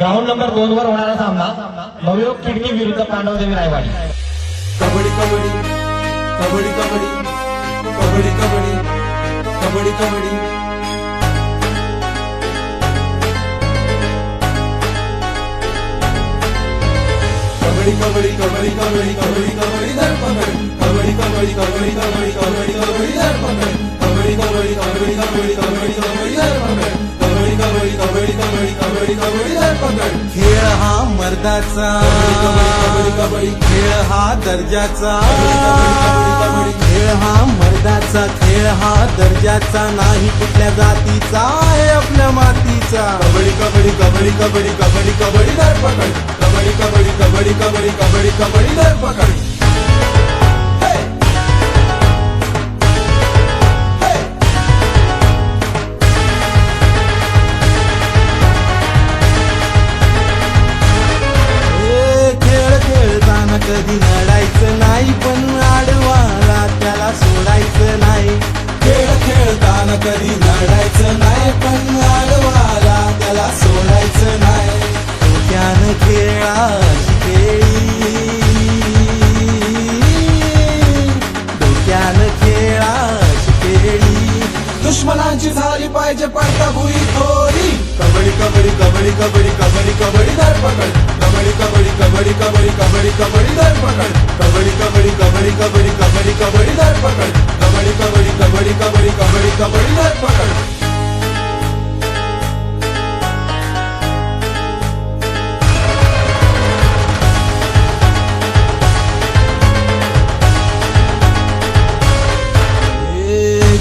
Round number 2 वर होणारा सामना नवयोग किडनी विरुद्ध पांडवदेवी रायवाडी। कबड्डी कबड्डी कबड्डी कबड्डी कबड्डी कबड्डी कबड्डी कबड्डी कबड्डी कबड्डी कबड्डी कबड्डी कबड्डी धरपकड कबड्डी कबड्डी कबड्डी कबड्डी कबड्डी कबड्डी धरपकड कबड्डी कबड्डी कबड्डी कबड्डी कबड्डी कबड्डी धरपकड कबड्डी कबड्डी कबड्डी कबड्डी कबड्डी कबड्डी धरपकड खेळ हा मर्दाचा खेळ हा दर्जाचा खेळ हा मर्दाचा खेळ हा दर्जाचा नाही कुठल्या जातीचा आहे आपल्या मातीचा कबड्डी कबड्डी कबड्डी कबड्डी कबड्डी कबड्डी धरपकड कबड्डी कबड्डी कबड्डी कबड्डी कबड्डी कबड्डी धरपकड कधी लढायचं नाही पण आडवाला त्याला सोडायचं नाही खेळ खेळताना कधी लढायचं नाही पण आडवाला त्याला सोडायचं नाही डोक्यानं खेळाची खेळी डोक्यानं खेळाची खेळी दुश्मनांची झाली पाहिजे पडता भुई थोडी कबड्डी कबड्डी कबड्डी कबड्डी कबड्डी कबड्डी धरपकड कबड्डी कबड्डी कबड्डी कबड्डी कबड्डी कबड्डी धरपकड कबड्डी कबड्डी कबड्डी कबड्डी कबड्डी कबड्डी धरपकड कबड्डी कबड्डी कबड्डी कबड्डी कबड्डी कबड्डी धरपकड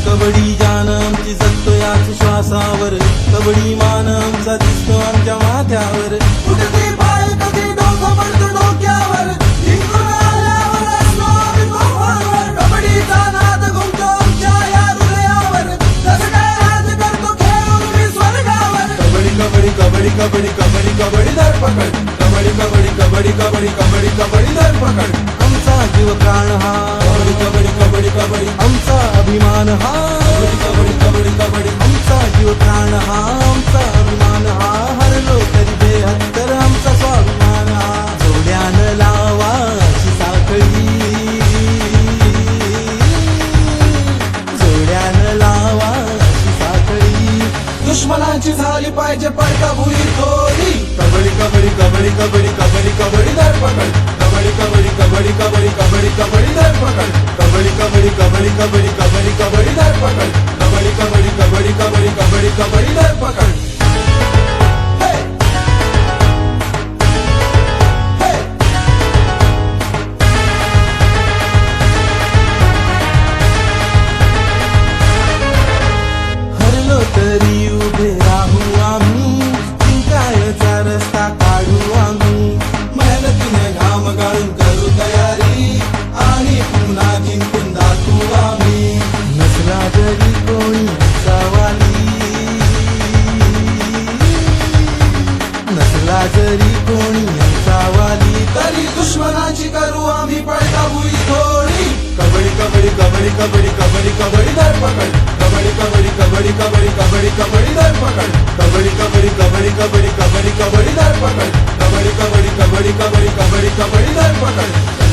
कबड्डी जान आमची जगतो याच श्वासावर कबड्डी मान आमचा दिसतो आमच्या माथ्यावर कुठे ते पाय कधी डोकं पडतो डोक्यावर जिंकून आल्यावर असलो आम्ही तोफांवर कबड्डीचा नाद घुमतो आमच्या या हृदयावर जसं काय राज करतो खेळून मी स्वर्गावर कबड्डी कबड्डी कबड्डी कबड्डी कबड्डी कबड्डी धरपकड कबड्डी कबड्डी कबड्डी कबड्डी कबड्डी कबड्डी धरपकड आमचा जीव प्राण हा कबड्डी कबड्डी कबड्डी कबड्डी आमचा अभिमान हा कबड्डी कबड्डी कबड्डी कबड्डी आमचा जीव प्राण हा आमचा अभिमान हा हरलो तरी बेहत्तर आमचा स्वाभिमान हा जोड्यानं लावाची साखळी जोड्यानं लावाची साखळी दुश्मनाची झाली पाहिजे पडता भुई थोडी कबड्डी कबड्डी कबड्डी कबड्डी कबड्डी कबड्डी धरपकड कबड्डी कबड्डी कबड्डी कबड्डी कबड्डी कबड्डी धरपकड कबड्डी कबड्डी कबड्डी कबड्डी कबड्डी कबड्डी धरपकड कबड्डी कबड्डी कबड्डी कबड्डी कबड्डी कबड्डी धरपकड हरलो तरी उभे राहू आम्ही जिंकायचा रस्ता काढू आम्ही मेहनतीने घाम गाळून करू तयारी आणि पुन्हा जिंकून दाखवू आम्ही नसला जरी कोणी सावाली नसला जरी कोणी सावाली तरी दुश्मनाची करू आम्ही पडता भुई थोडी कबड्डी कबड्डी कबड्डी कबड्डी कबड्डी कबड्डी धरपकड कबड्डी कबड्डी कबड्डी कबड्डी कबड्डी कबड्डी धरपकड कबड्डी कबड्डी कबड्डी कबड्डी कबड्डी कबड्डी धरपकड कबड्डी कबड्डी कबड्डी कबड्डी कबड्डी कबड्डी धरपकड